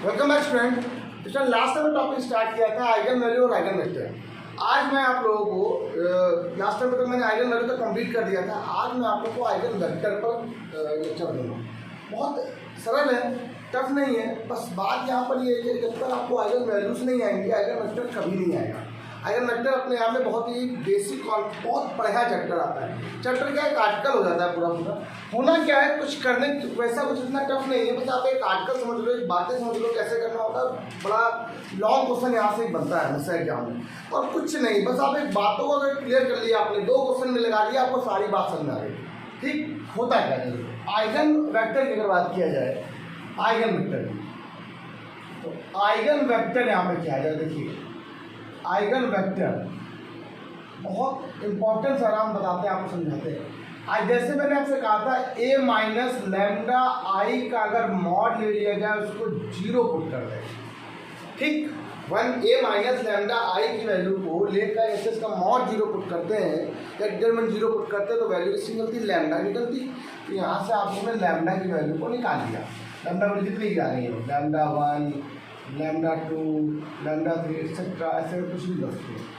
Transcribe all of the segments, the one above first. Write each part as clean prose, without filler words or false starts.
Welcome back student. तो last time topic start किया था आइगन वैल्यू और आइगन वेक्टर। आज मैं आप लोगों को लास्ट टाइम तो मैंने आइगन वैल्यू तक कंप्लीट कर दिया था। आज मैं आप लोगों को आइगन वेक्टर पर लेक्चर दूंगा। बहुत सरल है, टफ नहीं है। बस बात यहाँ पर ये है कि जब तक आपको आइगन वैल्यूज नहीं आएंगे आइगन वेक्टर कभी नहीं आएगा। आइगन वेक्टर अपने आप में बहुत ही बेसिक और बहुत बढ़िया चैप्टर आता है। चैप्टर क्या एक आर्टिकल हो जाता है पूरा पूरा। होना क्या है, कुछ करने वैसा कुछ इतना टफ नहीं है। बस आप एक आर्टिकल समझ लो, एक बातें समझ लो कैसे करना होता है। बड़ा लॉन्ग क्वेश्चन यहाँ से ही बनता है हमेशा एग्जाम में, और कुछ नहीं। बस आप एक बातों को अगर क्लियर कर लिया आपने, 2 क्वेश्चन में लगा दिया, आपको सारी बात समझ आ गई। ठीक होता है क्या आइगन वेक्टर की अगर बात किया जाए, आइगन वेक्टर तो आइगन वेक्टर यहाँ पे क्या है देखिए। आइगन वेक्टर बहुत इंपॉर्टेंट सा नाम बताते हैं, आपको समझाते हैं। आज जैसे मैंने आपसे कहा था ए माइनस लैम्डा आई का अगर मॉड ले लिया जाए उसको 0 पुट कर दें। ठीक, ए माइनस लैम्डा आई की वैल्यू को लेकर ऐसे इसका मॉड 0 पुट करते हैं या डिटरमिनेंट 0 पुट करते हैं तो वैल्यू किसकी निकलती, लैम्डा निकलती। तो यहाँ से आपने लैम्डा की वैल्यू को निकाल दिया। लैम्डा वैल्यू कितनी आ रही है, लैम्डा 1, लैम्डा 2, लैम्डा 3 एक्सेट्रा, ऐसे कुछ भी कर सकते हैं।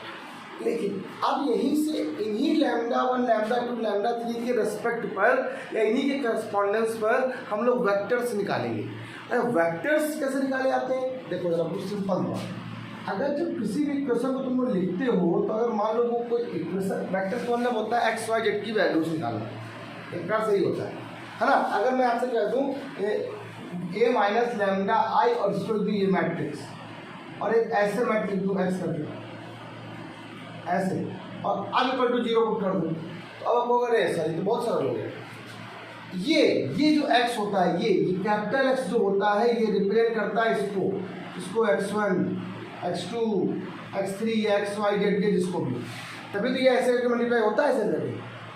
लेकिन अब यहीं से इन्हीं लैम्डा 1, लैम्डा 2, लैम्डा 3 के रेस्पेक्ट पर या इन्हीं के करस्पॉन्डेंस पर हम लोग वेक्टर्स निकालेंगे। अरे वेक्टर्स कैसे निकाले जाते हैं, देखो जरा बहुत सिंपल बात। अगर जब किसी भी इक्वेशन को तुम लोग लिखते हो तो अगर मान लो वो कोई इक्वेशन, वेक्टर का मतलब होता है एक्स वाई जेड की वैल्यूज निकालना, एक बार सही होता है ना। अगर मैं आपसे कह दूँ ए माइनस लैम्डा आई और इसको दी ये मैट्रिक्स, और एक ऐसे मैट्रिक्स दूँ एक्स करके ऐसे, और अब इक्वल टू 0 पुट कर दूँ, तो अब आपको अगर ऐसा तो बहुत सरल हो गया। ये जो x होता है, ये कैपिटल X जो होता है ये रिप्रेजेंट करता है इसको x1, x2, x3, xy z के जिसको भी, तभी तो ये ऐसे करके मल्टीप्लाई होता है ऐसे करके,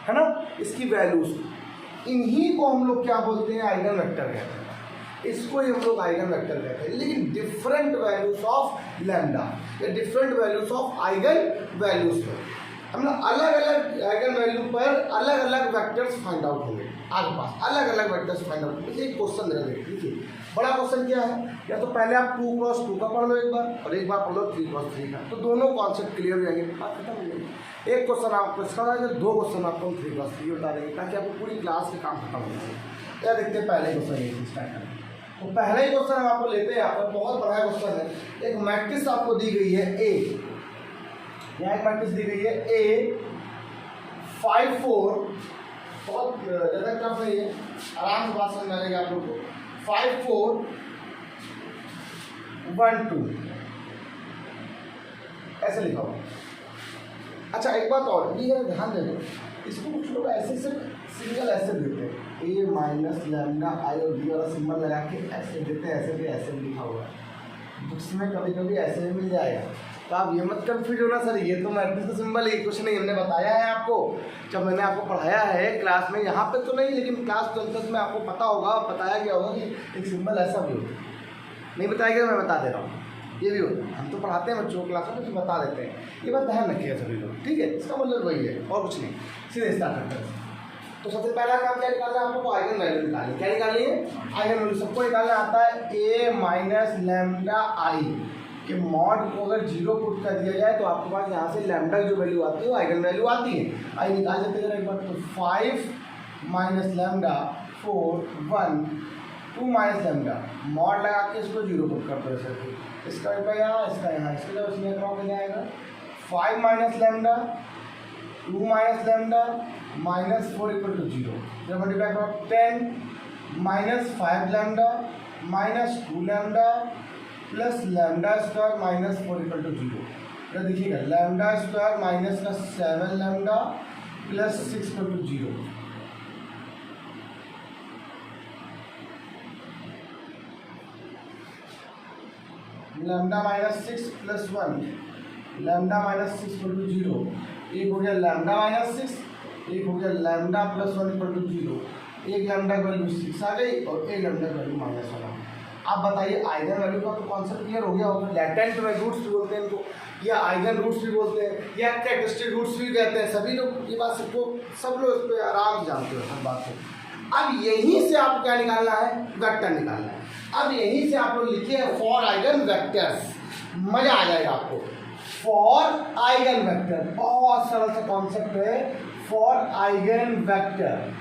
है ना। इसकी वैल्यूज इन्हीं को हम लोग क्या बोलते हैं, आइगन वेक्टर कहते हैं। इसको ही हम लोग आइगन वेक्टर कहते हैं। लेकिन डिफरेंट वैल्यूज ऑफ लैम्डा या different values of eigen values पर हम लोग अलग अलग आइगन वैल्यू पर अलग अलग वेक्टर्स फाइंड आउट होंगे। आपके पास अलग अलग वेक्टर्स फाइंड आउट होंगे। एक क्वेश्चन मेरा देख लीजिए, बड़ा क्वेश्चन क्या है, या तो पहले आप 2 क्रॉस 2 का पढ़ लो एक बार, और एक बार पढ़ लो 3 क्रॉस 3 का, तो दोनों कॉन्सेप्ट क्लियर हो जाएंगे, बात खत्म हो जाएगी। एक क्वेश्चन आपको इसका होगा, 2 क्वेश्चन आपको 3 क्रॉस 3 बता देंगे, ताकि आपको पूरी क्लास के काम खत्म हो जाए। क्या देखते हैं पहले क्वेश्चन ये स्टार्ट करें। तो पहले ही क्वेश्चन हम आपको लेते हैं, यहाँ पर बहुत बड़ा क्वेश्चन है। एक मैट्रिक्स आपको दी गई है ए, यहाँ एक मैट्रिक्स दी गई है ए 5 4, बहुत ज़्यादा टफ नहीं है, आराम से बात समझ में आ जाएगी आप लोग को। 5 4 1 2 ऐसे लिखा हुआ। अच्छा एक बात और भी है, ध्यान देना, इसको कुछ लोग ऐसे सिंगल ऐसे देते हैं, ए माइनस लैम्डा आई और बी वाला सिंबल लगा के ऐसे देते हैं, ऐसे भी ऐसे भी लिखा हुआ है। बुक्स में कभी कभी ऐसे भी मिल जाएगा, तो आप ये मत कंफ्यूज होना सर ये तो मैट्रिक्स का सिंबल है, कुछ नहीं। हमने बताया है आपको, जब मैंने आपको पढ़ाया है क्लास में, यहाँ पे तो नहीं लेकिन क्लास 12 में आपको पता होगा, बताया गया होगा कि एक सिंबल ऐसा भी होता है। नहीं बताया गया, मैं बता दे रहा हूँ, ये भी होता है। हम तो पढ़ाते हैं बच्चों को क्लास में, तो बता देते हैं, ये बात ध्यान रखिएगा सभी लोग, ठीक है। इसका मतलब वही है और कुछ नहीं। सीधे स्टार्ट करते हैं। तो सबसे पहला काम क्या निकालना है आपको, आइगन वैल्यू निकालनी। क्या निकालनी है, आइगन वैल्यू। सबको निकालना आता है ए माइनस लैम्डा आई के मॉड को अगर 0 पुट कर दिया जाए तो आपके पास यहाँ से लैम्डा की जो वैल्यू आती है वो आइगन वैल्यू आती है। आई निकाल देते हैं एक बार, तो 5 minus lambda 4 1 2 minus lambda, mod लगा के इसको 0 पुट करते हैं सर। इसका यहाँ, इसका यहाँ, इसके जब इसमें क्या आएगा, 5 minus lambda 2 minus lambda minus 4 equal to 0। जब मल्टीप्लाई करो 10 minus 5 lambda minus 2 lambda plus lambda square minus 4 equal to 0। क्या देखिएगा, लैम्डा स्क्वायर माइनस का 7 lambda plus 6 equal to 0। Lambda minus 6 plus 1, lambda minus 6 equal to 0। एक हो गया lambda minus 6, एक हो गया लैम्डा प्लस 1 इक्वल टू 0। एक लैम्डा की वैल्यू 6 आ गई और एक लैम्डा की वैल्यू -1 आ गई। आप बताइए आइगन वैल्यू का तो कॉन्सेप्ट क्लियर हो गया होगा। लैटेंट रूट्स भी बोलते हैं इनको, या आइगन रूट्स भी बोलते हैं, या कैरेक्टरिस्टिक रूट्स भी कहते हैं। सभी लोग ये बात सबको, सब लोग इस पर आराम से जानते हो हर बात को। अब यहीं से आपको क्या निकालना है, वेक्टर निकालना है। अब यहीं से आप लोग लिखिए फॉर आइगन वेक्टर्स, मजा आ जाएगा आपको। फॉर आइगन वेक्टर बहुत सरल सा कॉन्सेप्ट है। For eigen vector,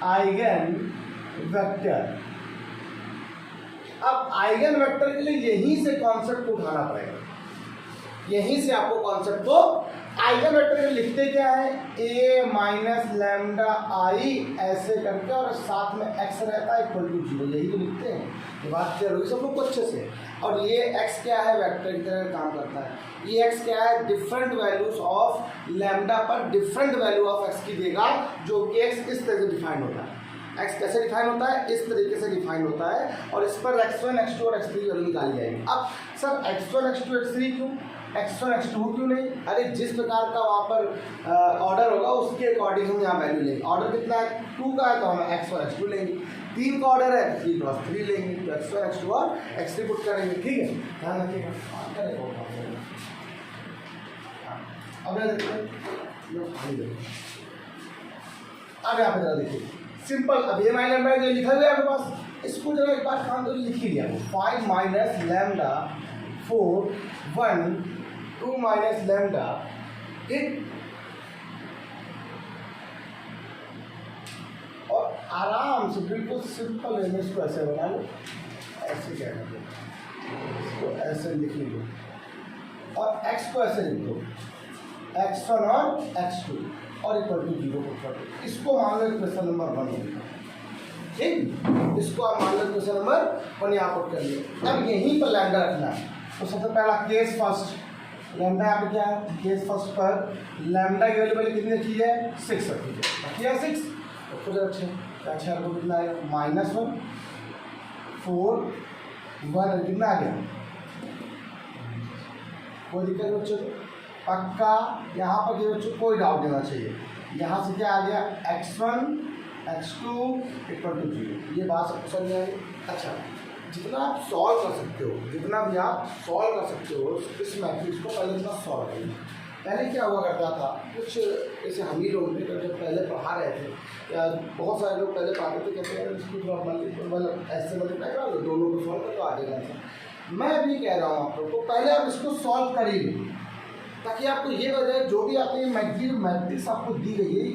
eigen vector. अब आइगन वेक्टर के लिए यहीं से कॉन्सेप्ट को उठाना पड़ेगा, यहीं से आपको कॉन्सेप्ट को। आइगन वेक्टर में लिखते क्या है, a माइनस लैम्डा आई ऐसे करके और साथ में x रहता है इक्वल टू 0, यही तो लिखते हैं। ये बात क्लियर होगी सब लोग को अच्छे से। और ये x क्या है, वेक्टर की तरह काम करता है। ये x क्या है, डिफरेंट वैल्यूज ऑफ लैम्डा पर डिफरेंट वैल्यू ऑफ x की देगा, जो कि x इस तरह से डिफाइन होता है। x कैसे डिफाइन होता है, इस तरीके से डिफाइन होता है, और इस पर x1 x2 और x3 वैल्यू निकाली जाएगी। अब सर x1 x2 x3 क्यों, x1 x2 क्यों नहीं? अरे जिस प्रकार का वहाँ पर ऑर्डर होगा उसके अकॉर्डिंग हम यहाँ वैल्यू लेंगे। ऑर्डर कितना है, 2 का है तो हम x1 x2 लेंगे। 3 का ऑर्डर है 3 क्रॉस 3 लेंगे, तो x1 x2 और x3 पुट करेंगे। ठीक है, ध्यान रखिएगा। अब अब यहाँ पे जरा देखिए सिंपल। अब ये माइनस लैम्डा जो लिखा हुआ है आपके पास, इसको जरा एक बार काम तो लिख ही लिया। 5 minus lambda 4 1 2 minus lambda it, और आराम से बिल्कुल सिंपल है, इसको ऐसे बना लो, ऐसे क्या कर दो, इसको ऐसे लिख लो, और x को ऐसे लिख दो, x1 और x2 और इक्वल टू 0 को कर दो। इसको मान लो क्वेश्चन नंबर 1 होगा। ठीक, इसको आप मान लो क्वेश्चन नंबर 1 यहाँ पर कर लियो। अब यहीं पर लैम्डा रखना है, तो सबसे पहला केस फर्स्ट, लैम्डा यहाँ पे क्या है, केस फर्स्ट पर लैम्डा की वैल्यू पहले कितनी रखी है, 6 रखी है, 6। तो खुद अच्छा आपको कितना आएगा, -1 4 1 कितना आ गया, कोई दिक्कत नहीं बच्चों को, पक्का। यहाँ पर के बच्चों कोई डाउट देना चाहिए। यहाँ से क्या आ गया, x1 x2 इक्वल टू 0। ये बात सबको समझ में आई। अच्छा, जितना आप सॉल्व कर सकते हो, जितना भी आप सॉल्व कर सकते हो इस मैट्रिक्स को पहले इतना सॉल्व करिए। पहले क्या हुआ करता था, कुछ जैसे हम ही लोग भी जब पहले पढ़ा रहे थे, या बहुत सारे लोग पहले पढ़ाते थे, कहते हैं इसको मतलब ऐसे मल्टीप्लाई करा लो, दोनों को सॉल्व कर तो आ जाएगा आंसर। मैं अभी कह रहा हूँ आप लोग को, पहले आप इसको सॉल्व करिए, ताकि आपको ये वजह जो भी आपकी मैट्रिक्स आपको दी गई है,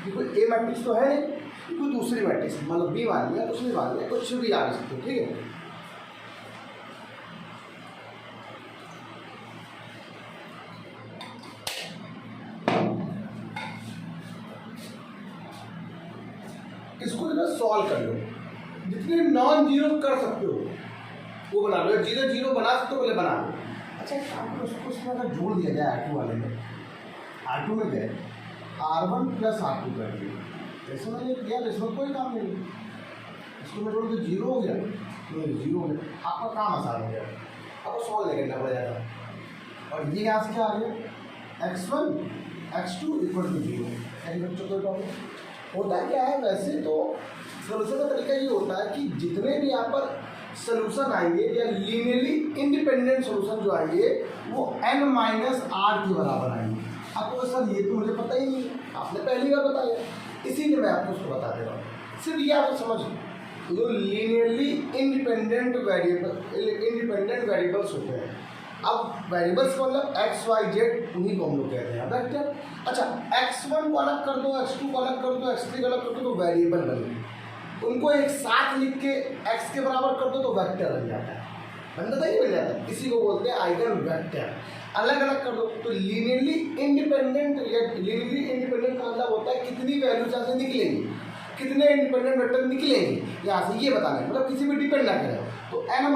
कि कोई ए मैट्रिक्स तो है नहीं, कोई दूसरी मैट्रिक्स मतलब बी मान लिया, कुछ भी मान लिया, कुछ भी आ सकते हो। ठीक है, इसको जो है सॉल्व कर लो, जितने नॉन जीरो कर सकते हो वो बना लो, 0 0 बना सकते हो पहले बना लो। अच्छा, काम करो, उसको उसमें अगर जोड़ दिया जाए R2 वाले में, R2 में गए R1 प्लस R2 कर दिया, जैसे मैंने किया तो इसमें कोई काम नहीं, इसको मैं जोड़ के 0 हो गया, नहीं 0 हो गया, आपका काम आसान हो गया, आपको सॉल्व नहीं करना पड़ेगा। और ये यहाँ से क्या आ गया, x1 x2 इक्वल टू 0। यानी बच्चों को प्रॉब्लम होता क्या है, वैसे तो सोल्यूशन का तरीका ये होता है कि जितने भी यहाँ पर सोल्यूशन आएंगे या लीनियरली इंडिपेंडेंट सोल्यूशन जो आएंगे वो n-r के बराबर आएंगे। आपको सर ये तो मुझे पता ही नहीं, आपने पहली बार बताया, इसीलिए मैं आपको उसको बता दे रहा हूँ। सिर्फ ये आपको समझ, जो लीनियरली इंडिपेंडेंट वेरिएबल्स होते हैं। अब वेरिएबल्स का मतलब x y z, उन्हीं को हम लोग कहते हैं वेक्टर। अच्छा, x1 को अलग कर दो, x2 को अलग कर दो, x3 को अलग कर दो तो वेरिएबल बन गए, उनको एक साथ लिख के x के बराबर कर दो तो वेक्टर बन जाता है, बनता ही बन जाता है, इसी को बोलते हैं आइगन वेक्टर। अलग अलग कर दो तो लीनियरली इंडिपेंडेंट, लीनियरली इंडिपेंडेंट का मतलब होता है कितनी वैल्यूज यहाँ से निकलेंगी, कितने इंडिपेंडेंट वेक्टर निकलेंगे यहाँ से, ये बताना है, मतलब किसी पर डिपेंड ना करें। तो n-r,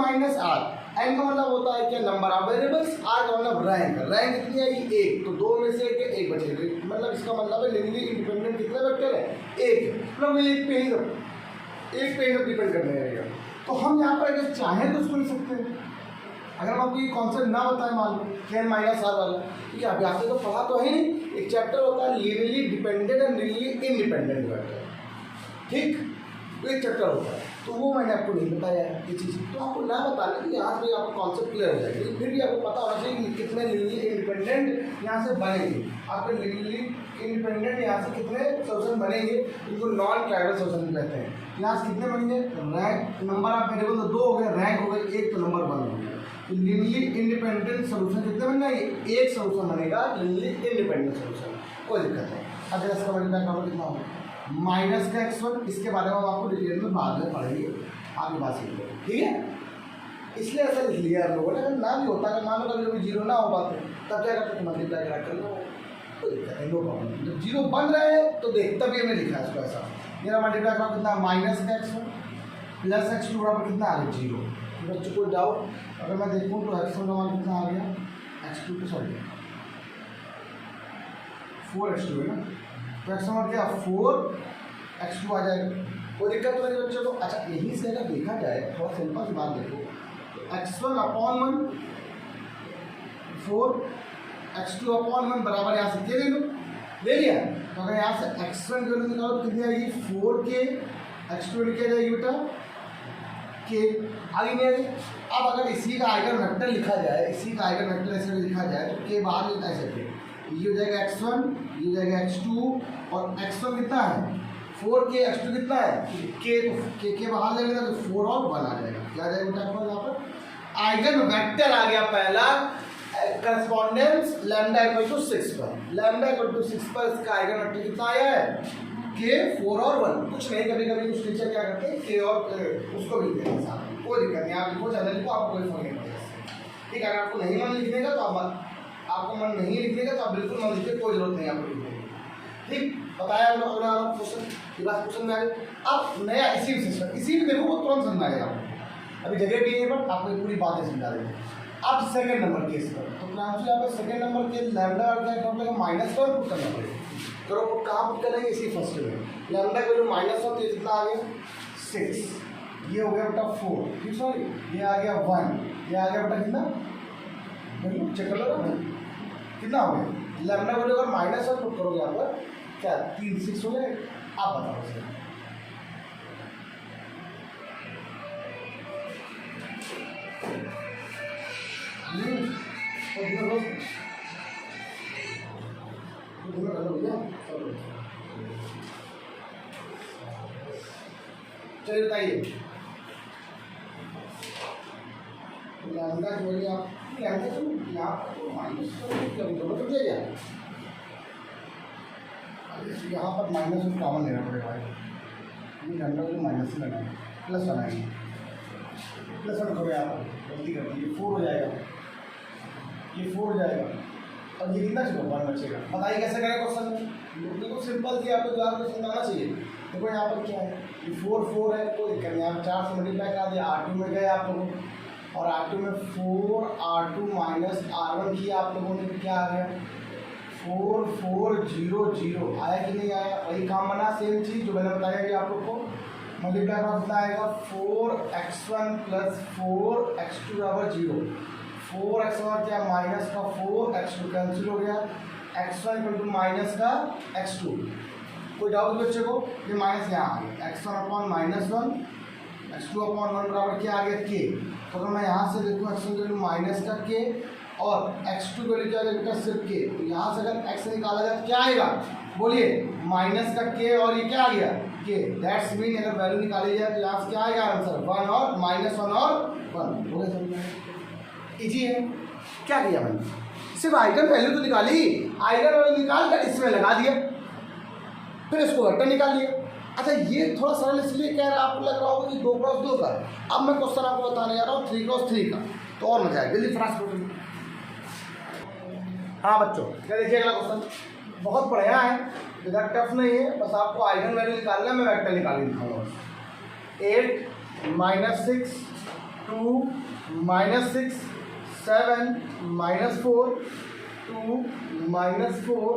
n का मतलब होता है क्या, नंबर ऑफ वेरिएबल्स, r का मतलब रैंक, रैंक कितनी आएगी 1, तो 2 में से 1 बचेगा, मतलब इसका मतलब है लीनियरली इंडिपेंडेंट कितने वेक्टर है, 1, मतलब एक पे ही डिपेंड करने रहेगा। तो हम यहाँ पर अगर चाहें तो उसको लिख सकते हैं। अगर हम आपको ये कॉन्सेप्ट ना बताएं, मान लो n-r वाला, ठीक है, अभी आपने तो पढ़ा तो है नहीं, एक चैप्टर होता है linearly dependent and linearly independent vector, ठीक, तो एक चैप्टर होता है। तो वो मैंने आपको नहीं बताया ये चीज़, तो आपको ना बताना कि यहाँ से आपको कॉन्सेप्ट क्लियर हो जाएगा, लेकिन फिर भी आपको पता होना चाहिए कि कितने लीनियरली इंडिपेंडेंट यहाँ से बनेंगे, आपके लीनियरली इंडिपेंडेंट यहाँ से कितने सोल्यूशन बनेंगे, इनको नॉन ट्राइवल सोल्यूशन कहते हैं। यहाँ से कितने बनेंगे, रैंक नंबर ऑफ वेरिएबल तो 2 हो गए, रैंक हो गए 1, तो नंबर 1 हो गया। तो लीनियरली इंडिपेंडेंट सोल्यूशन कितने बनना है, एक सोल्यूशन बनेगा लीनियरली इंडिपेंडेंट सोल्यूशन, कोई दिक्कत नहीं। अब इसका मल्टीप्लाई कितना होगा, माइनस का x1, इसके बारे में हम आपको डिटेल में बाद में पढ़ेंगे, आपके पास सीख लो, ठीक है। इसलिए ऐसा लिख लिया आप लोगों ने, अगर ना भी होता है, मान लो कभी जीरो ना हो पाते तब क्या करते थे, मल्टीप्लाई कर लो, कोई दिक्कत नहीं, नो प्रॉब्लम। जब जीरो बन रहे हैं तो देख तभी हमने लिखा है इसको ऐसा, मेरा मल्टीप्लाई का कितना, माइनस का x1 प्लस x2 बराबर कितना आ गया, जीरो। बच्चों को डाउट, अगर मैं देखूँ तो x1 का मान कितना आ गया, x2 तो सॉरी 4x2 है ना, तो x1 क्या 4x2 आ जाएगा, कोई दिक्कत तो नहीं बच्चों को। अच्छा यही से अगर देखा जाए, थोड़ा सिंपल सी बात देखो, तो x1/1 4x2/1 बराबर यहाँ से क्या ले लो, ले लिया। तो अगर यहाँ से x1 की वैल्यू निकालो तो कितनी आएगी, 4k, x2 क्या जाएगी बेटा के, आगे नहीं आएगी। अब अगर इसी का आइगन वेक्टर लिखा जाए, इसी का आइगन वेक्टर ऐसे लिखा जाए तो के बाहर लिखा है ऐसे, ये हो जाएगा x1, ये हो जाएगा x2, और x1 कितना है 4k, x2 कितना है के बाहर ले लेगा तो 4 और 1 आ जाएगा, क्या आ जाएगा बेटा आपको यहाँ पर आइगन वेक्टर आ गया पहला, करस्पॉन्डेंस लैम्डा इक्वल टू 6 पर, लैम्डा इक्वल टू 6 पर इसका आइगन वेक्टर कितना आया है के 4 और 1, कुछ नहीं, कभी कभी कुछ टीचर क्या करते हैं के और उसको भी लिखते हैं साथ में, कोई दिक्कत नहीं, आप लिखो ज़्यादा लिखो, आपको कोई फर्क नहीं पड़ेगा, ठीक है। अगर आपको नहीं मन लिखने का तो आपको मन नहीं लिखने का तो आप बिल्कुल मन लिखिए, कोई जरूरत नहीं आपको लिखने की, ठीक। बताया हम लोग, अगला क्वेश्चन, ये बात क्वेश्चन में आ गई। अब नया इसी सिस्टम, इसी में देखो वो तुरंत समझ में आएगा, अभी जगह भी है पर आपको पूरी बातें समझा देंगे। अब सेकंड नंबर केस पर, तो प्लान यहाँ पर सेकंड नंबर के लैम्डा और क्या करना पड़ेगा, -1 पुट करना पड़ेगा, करो कहाँ पुट करेंगे, इसी फर्स्ट में, लैम्डा का जो -1 तो कितना आ गया 6, ये हो गया बेटा 4, ठीक, सॉरी ये आ गया 1, ये आ गया बेटा कितना, चेक कर लो कितना हो गया, लैम्डा वैल्यू अगर -1 पुट करोगे यहाँ पर क्या 3 6 हो जाएगा, आप बताओ सर। चलिए बताइए, लैम्डा की वैल्यू आप लैम्डा तो यहाँ पर मतलब क्या, यहाँ पर -1 कॉमन लेना पड़ेगा भाई, ये लैम्डा को माइनस ही लेना है, प्लस बनाएंगे, +1 करो, यहाँ पर गलती कर दी, ये 4 हो जाएगा, ये 4 हो जाएगा, अब ये कितना चलो 1 बचेगा, बताइए कैसे करें क्वेश्चन में, बिल्कुल सिंपल थी, आपको दिमाग में समझ आना चाहिए। देखो यहाँ पर क्या है, ये 4 है, कोई दिक्कत नहीं, आप 4 से मल्टीप्लाई करा दिया, R2 में गए आप लोगों, और R2 में 4 R2 माइनस R1 किया आप लोगों ने, क्या आ गया 4 4 0 0, आया कि नहीं आया, वही काम बना, सेम चीज़ जो मैंने बताया कि आप लोग को मल्टीप्लाई का कितना आएगा 4x1 + 4x2 बराबर 0, 4x1 क्या माइनस का 4x2 कैंसिल हो गया, x1 इक्वल टू माइनस का x2, कोई डाउट बच्चे को, ये माइनस यहाँ आ गया, x1/-1 x2/1 बराबर क्या आ गया k, तो अगर मैं यहाँ से देखूँ x1 वैल्यू माइनस का k और x2 वैल्यू क्या आएगा सिर्फ k, तो यहाँ से अगर x निकाला जाए तो क्या आएगा, बोलिए माइनस का k और ये क्या आ गया k, दैट्स मीन अगर वैल्यू निकाली जाए तो यहाँ से क्या आएगा आंसर 1 और -1 और 1 हो गया, समझ इजी है। क्या किया मैंने, सिर्फ आइगन वैल्यू तो निकाली, आइगन वैल्यू निकाल कर इसमें लगा दिया, फिर इसको वेक्टर निकाल लिया। अच्छा ये थोड़ा सरल इसलिए कह रहा आपको लग रहा होगा कि 2x2 का, अब मैं क्वेश्चन आपको बताने जा रहा हूँ 3x3 का, तो और मजा आएगा, जल्दी फटाफट करिए। हाँ बच्चों क्या देखिए अगला क्वेश्चन बहुत बढ़िया है, इधर टफ नहीं है, बस आपको आइगन वैल्यू निकालना है, मैं वेक्टर निकाल दिखाऊंगा। 8 - 6 2 - 6 7 - 4 2 - 4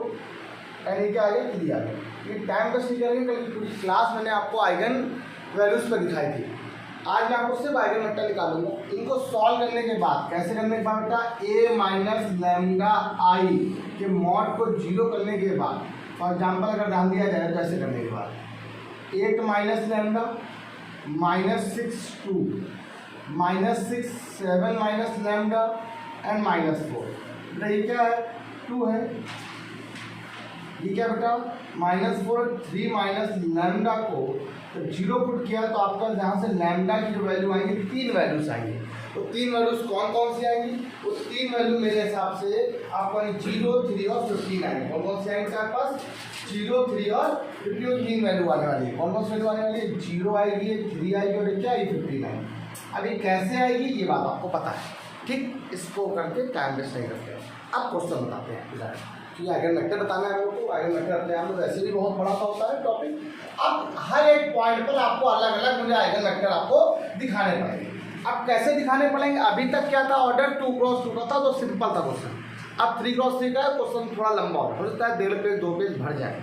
एंड क्या आ गया 3 आ गया। ये टाइम वेस्ट नहीं करेंगे, कल की पूरी क्लास मैंने आपको आइगन वैल्यूज पर दिखाई थी, आज मैं आपको सिर्फ आइगन वेक्टर निकालूंगा। इनको सॉल्व करने के बाद कैसे करने के बाद बेटा a - λI के मॉड को 0 करने के बाद, फॉर एग्जाम्पल अगर ध्यान दिया जाए तो ऐसे करने के बाद 8 - λ -6 2, -6 7 माइनस लैम्डा एंड -4। बेटा ये क्या है, 2 है। ये क्या बेटा, -4 3 माइनस लैम्डा को तो 0 पुट किया तो आपका यहाँ से लैम्डा की जो वैल्यू आएंगी 3 वैल्यूज आएंगी। तो 3 वैल्यूज कौन कौन सी आएंगी, वो 3 वैल्यू मेरे हिसाब से आपको 0 3 और 15 आएंगे। कौन कौन सी आएंगे आपके पास, 0 3 और 15, 3 वैल्यू आने वाली है। कौन कौन सी वैल्यू आने वाली है, 0 आएगी, 3 आएगी और क्या आएगी 15 आएगी। अब ये कैसे आएगी ये बात आपको पता है, ठीक। इसको करके टाइम वेस्ट नहीं करते। अब क्वेश्चन बताते हैं कि आइगन वेक्टर बताना है हम लोग को। आइगन वेक्टर अपने आप में वैसे भी बहुत बड़ा सा होता है टॉपिक। अब हर एक पॉइंट पर आपको अलग अलग मुझे आइगन वेक्टर आपको दिखाने पड़ेंगे। अब कैसे दिखाने पड़ेंगे, अभी तक क्या था, ऑर्डर 2 क्रॉस 2 का था तो सिंपल था क्वेश्चन। अब 3 क्रॉस 3 का है, क्वेश्चन थोड़ा लंबा हो सकता है, 1.5 पेज 2 पेज भर जाए।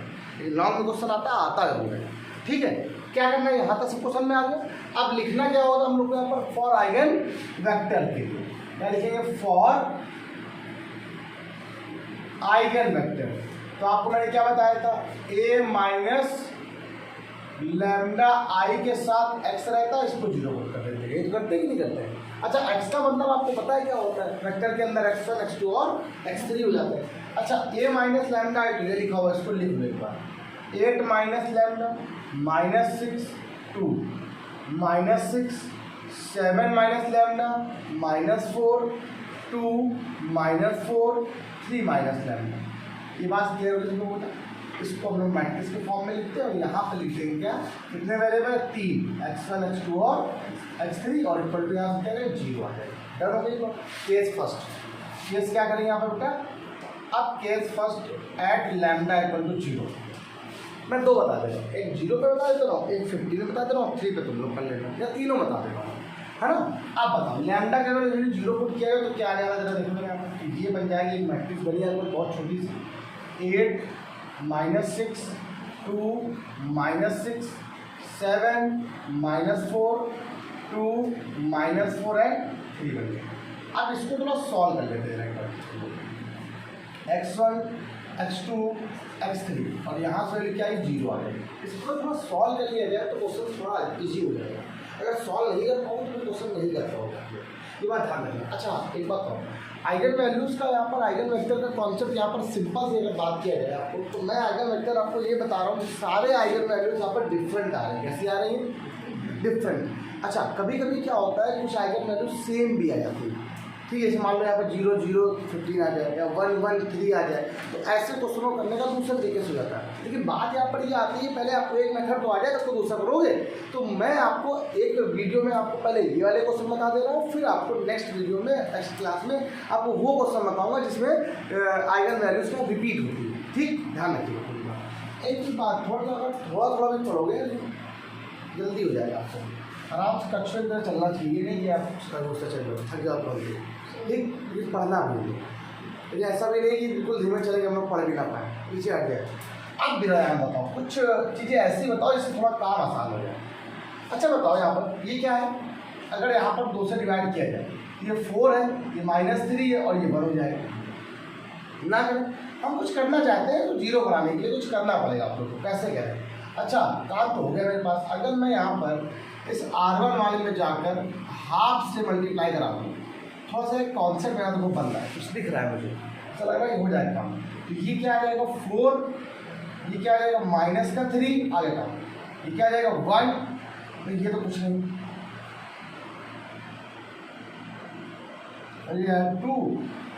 लॉन्ग में क्वेश्चन आता जरूर है, ठीक है। क्या करना है, यहाँ तक सब क्वेश्चन में आ गया। अब लिखना क्या होगा हम लोग को यहाँ पर, फॉर आइगन वेक्टर के लिए क्या लिखेंगे, फॉर आइगन वेक्टर। तो आपको मैंने क्या बताया था, a माइनस लैम्डा आई के साथ x रहता है, इसको 0 कर देते हैं। करते कि नहीं करते हैं। अच्छा, x का मतलब आपको पता है क्या होता है, वेक्टर के अंदर x1 x2 और x3 हो जाते हैं। अच्छा, a माइनस लैम्डा आई ये लिखा हुआ है, इसको लिख लो एक बार। 8 minus lambda -6 2 -6 7 minus lambda -4 2 -4 3 minus lambda. ये बात क्लियर हो गई। इसको हम लोग मैट्रिक्स के फॉर्म में लिखते हैं और यहाँ पे लिखेंगे क्या, कितने वेरिएबल, 3 x1 x2 और x3 और इक्वल टू यहाँ से करें 0 आ जाएगा। डन हो गई। केस फर्स्ट, केस क्या करेंगे यहाँ पर बेटा, अब case first at lambda equal to 0। मैं 2 बता दे रहा हूँ, एक 0 पे बता देता हूँ, एक 15 में बता दे रहा हूँ, 3 पे तुम लोग कर लेना, या तीनों बता दे रहा हूँ, है ना। अब बताओ लैम्डा का अगर 0 पुट किया तो क्या आ जाएगा, जरा देखो मेरे यहाँ पर। ये बन जाएगी एक मैट्रिक्स बनी है बहुत छोटी सी, 8 -6 2 -6 7 -4 2 -4 एंड 3 बन गया। अब इसको थोड़ा सॉल्व कर लेते हैं, x1 x2 x3 और यहाँ से क्या है 0 आ जाएगी। इसको थोड़ा सॉल्व कर लिया जाए तो क्वेश्चन थोड़ा इजी हो जाएगा। अगर सॉल्व नहीं कर पाऊँ तो क्वेश्चन नहीं कर पाऊँगा, ये बात ध्यान रखना। अच्छा एक बात कहूँ, आइगन वैल्यूज़ का यहाँ पर आइगन वेक्टर का कॉन्सेप्ट यहाँ पर सिंपल से अगर बात किया जाए आपको, तो मैं आइगन वेक्टर आपको ये बता रहा हूँ कि सारे आइगन वैल्यूज़ यहाँ पर डिफरेंट आ रहे हैं। कैसे आ रही हैं, डिफरेंट। अच्छा कभी कभी क्या होता है, कुछ आइगन वैल्यू सेम भी आ जाती है, ठीक है। जैसे मान लो यहाँ पर 0 0 15 आ जाए या 1 1 3 आ जाए, तो ऐसे क्वेश्चनों करने का दूसरे तरीके से हो जाता है। लेकिन बात यहाँ पर ये आती है, पहले आपको एक मेथड तो आ जाए तो दूसरा करोगे। तो मैं आपको एक वीडियो में आपको पहले ये वाले क्वेश्चन बता दे रहा हूँ, फिर आपको नेक्स्ट वीडियो में नेक्स्ट क्लास में आपको वो क्वेश्चन बताऊँगा जिसमें आइगन वैल्यूज का रिपीट होती है, ठीक। ध्यान रखिएगा। एक ही बात, थोड़ा भी पढ़ोगे जल्दी हो जाएगा आपको, आराम से कक्षा की तरह चलना चाहिए, नहीं कि आप उससे चल रहे थक जाओ पढ़ोगे, ठीक। ये पढ़ना भूलिए, लेकिन ऐसा भी नहीं कि बिल्कुल धीमे चलेंगे हम लोग पढ़ भी ना पाए, पीछे हट जाए। अब व्यायाम बताओ, कुछ चीज़ें ऐसी बताओ जिससे थोड़ा काम आसान हो जाए। अच्छा बताओ यहाँ पर ये क्या है, अगर यहाँ पर 2 से डिवाइड किया जाए, ये 4 है, ये -3 है और ये 1 हो जाएगा ना। करें हम कुछ करना चाहते हैं तो 0 बनाने के लिए कुछ करना पड़ेगा आप लोग को, कैसे करें। अच्छा काम तो हो गया मेरे पास। अगर मैं यहाँ पर इस R1 वाले में जाकर हाफ से मल्टीप्लाई करा दूँ, थोड़ा सा एक कॉन्सेप्ट मेरा तो बन रहा है, कुछ दिख रहा है मुझे, ऐसा लग रहा है कि हो जाएगा काम। तो ये क्या आ जाएगा 4, ये क्या आ जाएगा -3 आगे का, ये क्या आ जाएगा 1, तो ये तो कुछ नहीं, और ये 2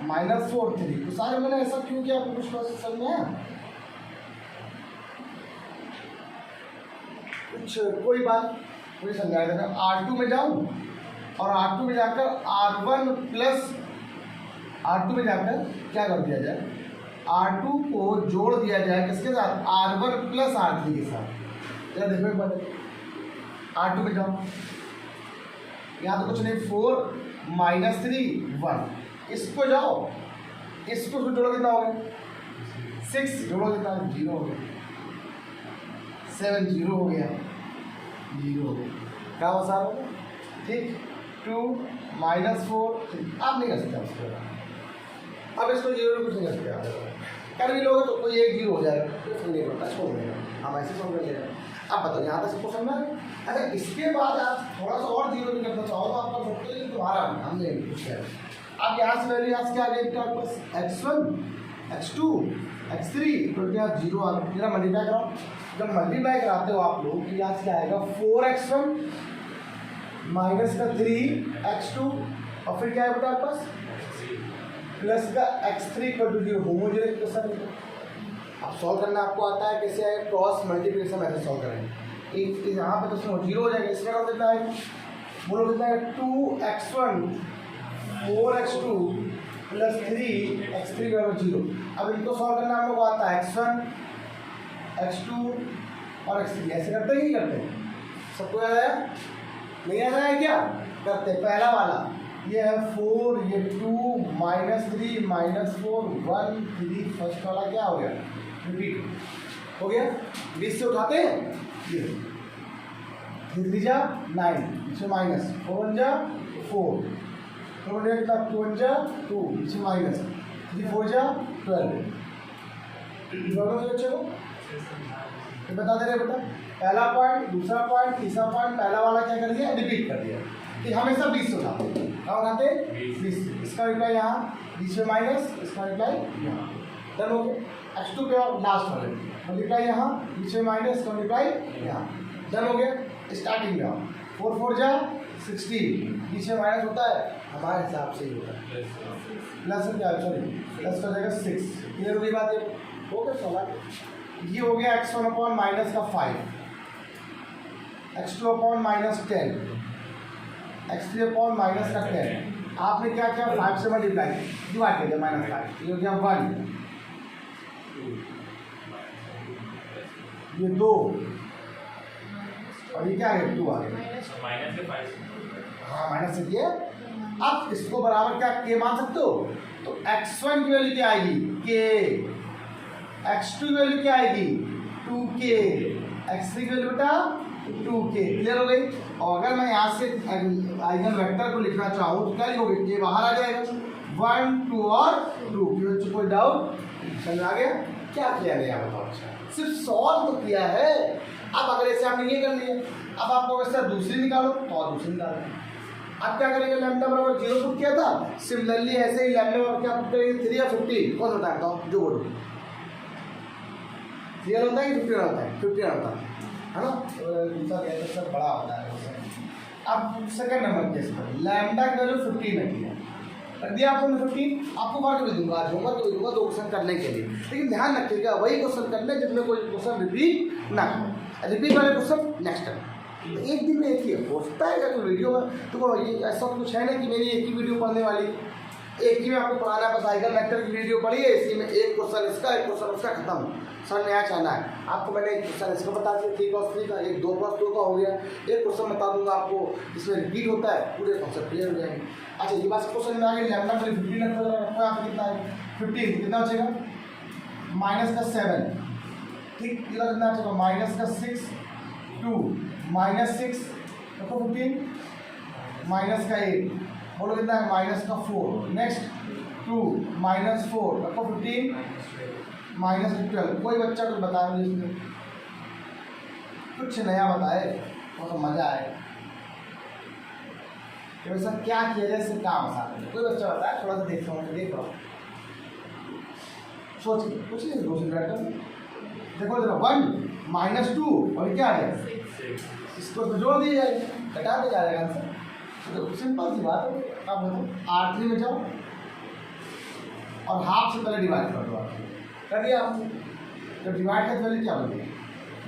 -4 3। तो सारे मैंने ऐसा क्यों किया, आपको कुछ प्रोसेस समझ में आया, कुछ कोई बात मुझे समझाया देना। R2 में जाऊँ और R2 में जाकर R1 प्लस R2 में जाकर क्या कर दिया जाए, R2 को जोड़ दिया जाए किसके साथ, R1 प्लस R3 के साथ। जरा देखो एक बार, R2 में जाओ, यहाँ तो कुछ नहीं, 4 -3 1, इसको जाओ, इसको जोड़ो कितना हो गया 6, जोड़ो कितना 0 हो गया, 7 0 हो गया, 0 हो गया, क्या आसान हो गया, ठीक। 2 -4 आप नहीं कर सकते उसके बाद। अब इसको 0 कुछ नहीं कर सकते आप, कर भी लोगे तो कोई 1 0 हो जाएगा, कोई फर्क नहीं पड़ता, छोड़ देगा, हम ऐसे सॉल्व कर लेंगे। अब बताओ यहाँ तक सबको समझ में अच्छा इसके बाद आप थोड़ा सा और जीरो भी करना चाहो तो आप कर सकते हो, लेकिन तुम्हारा हमने कुछ है। आप यहाँ से वैल्यू यहाँ से क्या आ गई आपके पास x1 x2 x3 equal to यहाँ जीरो आ गया। मेरा मल्टीप्लाई कराओ, जब मल्टीप्लाई कराते हो आप लोग तो यहाँ से क्या आएगा 4x1 माइनस का 3x2 और फिर क्या है बेटा आपके पास प्लस का x3 equal to zero. Homogeneous equation अब सॉल्व करना आपको आता है, कैसे आएगा क्रॉस मल्टीप्लिकेशन मेथड सॉल्व करेंगे। एक यहाँ पे तो उसमें जीरो हो जाएगा, इसमें क्या कितना है बोलो कितना है 2x1 4x2 प्लस 3x3 बराबर जीरो। अब इनको सॉल्व करना हम लोग आता है x1 x2 और x3 ऐसे करते ही करते हैं। सबको याद आया नहीं याद आया क्या करते हैं? पहला वाला ये है 4 ये 2 -3 -4 1 3 फर्स्ट वाला क्या हो गया रिपीट हो गया। 20 से उठाते हैं ये 3 जा 9 इसमें माइनस 4 जा 4 2 जा 2 इसमें माइनस 3 4 जा 12 दोनों से बच्चे को बता दे रहे बेटा। पहला पॉइंट दूसरा पॉइंट तीसरा पॉइंट पहला वाला क्या कर दिया रिपीट कर दिया कि हमेशा 20 से उठाते क्या उठाते 20। इसका रिप्लाई यहाँ 20 में माइनस इसका रिप्लाई यहाँ डन हो गया। x2 पे और लास्ट वाले मल्टीप्लाई यहाँ 20 में माइनस इसका रिप्लाई यहाँ डन हो गया। स्टार्टिंग में 4 4 जा 16 20 में माइनस होता है हमारे हिसाब से ही होता है प्लस क्या सॉरी प्लस का जाएगा 6। क्लियर हुई बात है हो गया सवाल। ये हो गया x1 अपॉन माइनस का 5 x2 upon minus 10 x3 upon minus का 10। आपने क्या किया 5 से मल्टीप्लाई डिवाइड कर दिया -5 ये हो गया 1 ये 2 और ये क्या है 2 आ गया माइनस के 5 हाँ माइनस से दिए। अब इसको बराबर क्या के मान सकते हो तो x1 की वैल्यू क्या आएगी k x2 की वैल्यू क्या आएगी 2k x3 की वैल्यू बेटा 2k। क्लियर हो गई। और अगर मैं यहाँ से आइगन वेक्टर को लिखना चाहूँ तो क्या लिखोगे ये बाहर आ जाएगा 1 2 और 2। कोई डाउट समझ आ गया क्या किया गया बताओ। अच्छा सिर्फ सॉल्व तो किया है। अब अगर ऐसे आपने ये कर लिया अब आपको वैसे दूसरी निकालो तो और दूसरी निकालो। अब क्या करेंगे लैम्डा बराबर 0 पुट किया था सिमिलरली ऐसे ही लैम्डा बराबर क्या पुट करेंगे 3 या 15 कौन होता है बताओ जो बोलो 3 होता है कि 15 होता है 15 होता है ना। दूसरा कहते सब बड़ा होता है। अब सेकंड नंबर केस पर लैम्डा की वैल्यू 15 रखी है कर दिया आपको 15 आपको मार्क भी दूंगा आज होमवर्क भी दूंगा 2 क्वेश्चन करने के लिए। लेकिन ध्यान रखिएगा वही क्वेश्चन करने जिसमें कोई क्वेश्चन रिपीट ना हो। रिपीट वाले क्वेश्चन नेक्स्ट टाइम एक दिन में एक ही होता है क्या वीडियो में तो ये ऐसा कुछ है ना कि मेरी एक ही वीडियो पढ़ने वाली एक ही में आपको पढ़ाना है। बस आइगन वेक्टर की वीडियो पढ़ी है इसी में एक क्वेश्चन इसका एक क्वेश्चन उसका खत्म सर नया चाहना है आपको। मैंने एक क्वेश्चन इसका बता दिया 3 क्रॉस 3 का एक 2 क्रॉस 2 का हो गया। एक क्वेश्चन बता दूंगा आपको इसमें रिपीट होता है पूरे कॉन्सेप्ट क्लियर हो जाएंगे। अच्छा ये बात क्वेश्चन में आ गई लैम्डा में 15 रखो यहाँ पे कितना है 15 कितना बचेगा माइनस का 7 ठीक इधर कितना बचेगा माइनस का 6 2 -6 रखो 15 माइनस का 8 बोलो कितना है माइनस का 4 नेक्स्ट 2 -4 रखो 15 माइनस 12। कोई बच्चा कुछ बताए मुझे इसमें कुछ नया बताए तो मज़ा आए कि वैसा क्या किया जाए इससे काम आसान है। कोई बच्चा बताए थोड़ा सा देख रहा हूँ सोच कुछ नहीं 2 से बैठ देखो जरा 1 -2 और क्या है इसको तो जोड़ दिया जाएगा घटा दिया जाएगा आंसर। तो सिंपल सी बात है आप बताओ R3 में जाओ और हाफ से पहले डिवाइड कर दो कर दिया आपने। तो डिवाइड करते पहले क्या बोलिए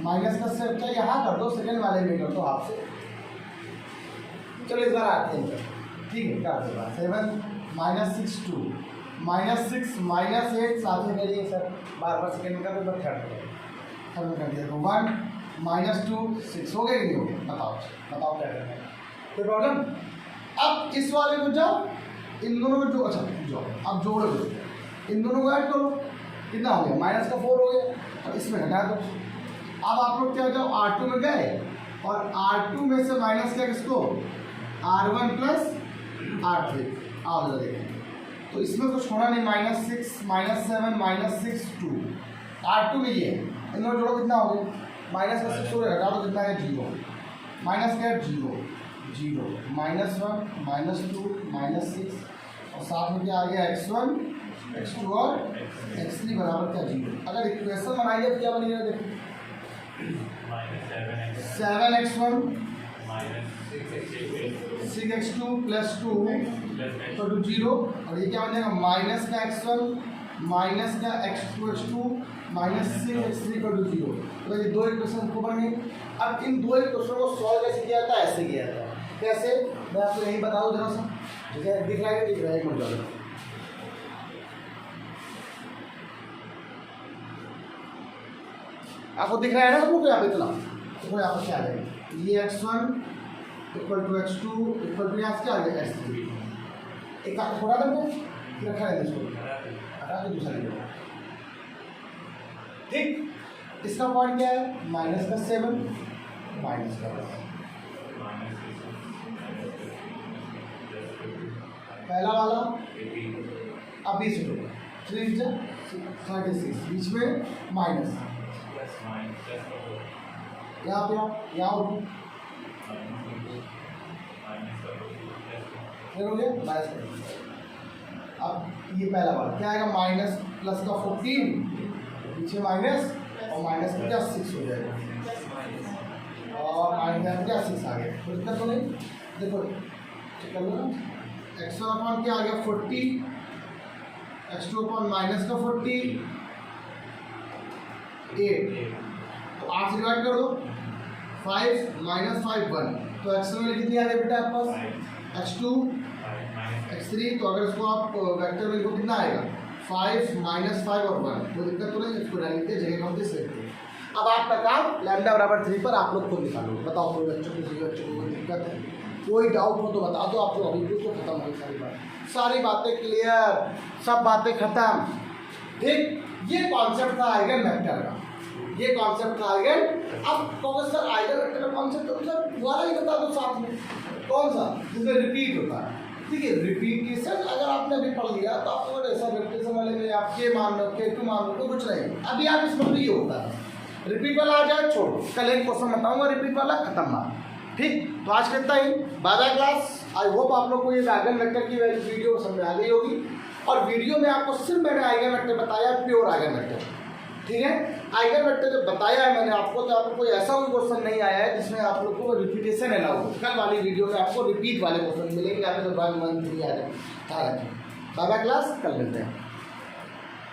माइनस का से क्या यहाँ कर दो सेकंड वाले में कर दो हाफ से। चलो इस बार आते हैं ठीक है क्या होगा 7 -6 2 -6 -8 साथ में करिए सर बार सेकंड का तो थर्ड कर दिया तो 1 -2 6 हो गया कि नहीं हो गया बताओ क्या करना है कोई प्रॉब्लम। अब इस वाले को जाओ इन दोनों को जो अच्छा जाओ अब जोड़ो इन दोनों को ऐड करो कितना हो गया माइनस का 4 हो गया और इसमें घटा दो। अब आप लोग क्या जाओ R2 में गए और R2 में से माइनस किया किसको R1 प्लस R3 आओ जरा देखें तो इसमें कुछ होना नहीं -6 -7 -6 2 R2 में ये है इन दोनों जोड़ो कितना हो गया माइनस का 6 हो गया घटा दो कितना है 0 माइनस क्या, 0 0, -1 -2 -6 और साथ में क्या आ गया x1 x2 और x3 बराबर क्या 0। अगर इक्वेशन बनाइए तो क्या बनेगा, देखो 7x1 6x2 + 2 = 0 और ये क्या बन जाएगा माइनस का x1 माइनस का x2 -6x3 = 0। तो ये दो इक्वेशन को बन गई। अब इन दो इक्वेशन को सॉल्व कैसे किया जाता है, ऐसे किया जाता है। कैसे, मैं आपको यही बता दूं जरा सा, ठीक है, दिख रहा है एक मिनट जाओ, आपको दिख रहा है ना सबको यहाँ पे इतना, तो यहाँ पर क्या आ जाएगा, ये x1 = x2 = यहाँ से क्या आ गया x3। एक आपको थोड़ा देंगे रखा है इसको हटा के दूसरा लिखो, ठीक। इसका पॉइंट क्या है, -7 -10। पहला वाला अब 20 होगा, 3 × 36 बीच में माइनस, यहाँ पे यहाँ हो गया माइनस। अब ये पहला वाला क्या आएगा, माइनस प्लस का 14 पीछे माइनस और माइनस का क्या 6 हो जाएगा और माइनस क्या 6 आ गया, तो दिक्कत तो नहीं। देखो चेक कर लो, x1 क्या आ गया 40, x2 माइनस का 48, तो 8 से डिवाइड कर दो, 5 - 5 1, तो x1 में कितनी आ गई बेटा आपके पास x2 x3, तो अगर इसको आप वेक्टर में लिखो कितना आएगा 5 - 5 और 1, तो दिक्कत तो नहीं, इसको डाल के जगह हम दे सकते हैं। अब आपका काम लैम्डा बराबर 3 पर आप लोग खुद निकालो, बताओ कोई बच्चों को किसी बच्चों को कोई दिक्कत है, कोई डाउट हो तो बता दो, आप लोग अभी तो खत्म हो सारी बातें क्लियर, सब बातें खत्म, ठीक। ये कॉन्सेप्ट था आइगन वेक्टर का, ये कॉन्सेप्ट था आइगन। अब प्रोफेसर आइगन वेक्टर का कॉन्सेप्ट तो सर वाला ही बता दो साथ में, कौन सा जिसमें रिपीट होता है, ठीक है। रिपीटेशन अगर आपने अभी पढ़ लिया तो आपको ऐसा रिपीटेशन वाले में आप के मान लो K2 मान लो तो कुछ नहीं, अभी आप इसमें तो ये होता है रिपीट वाला आ जाए छोड़ो, कल एक क्वेश्चन बताऊंगा रिपीट वाला, खत्म बात, ठीक। तो आज कितना ही बाय क्लास। आई होप आप लोग को ये आइगन वेक्टर की वीडियो समझ आ गई होगी, और वीडियो में आपको सिर्फ मैंने आइगन वेक्टर बताया, प्योर आइगन वेक्टर, ठीक है। आइगन वेक्टर जब बताया है मैंने आपको, तो आपको कोई ऐसा कोई क्वेश्चन नहीं आया है जिसमें आप लोग को रिपीटेशन अलाउ हो। कल वाली वीडियो में आपको रिपीट वाले क्वेश्चन मिलेंगे, आपको 1 1 3 आ जाए। बाय क्लास, कल मिलते हैं।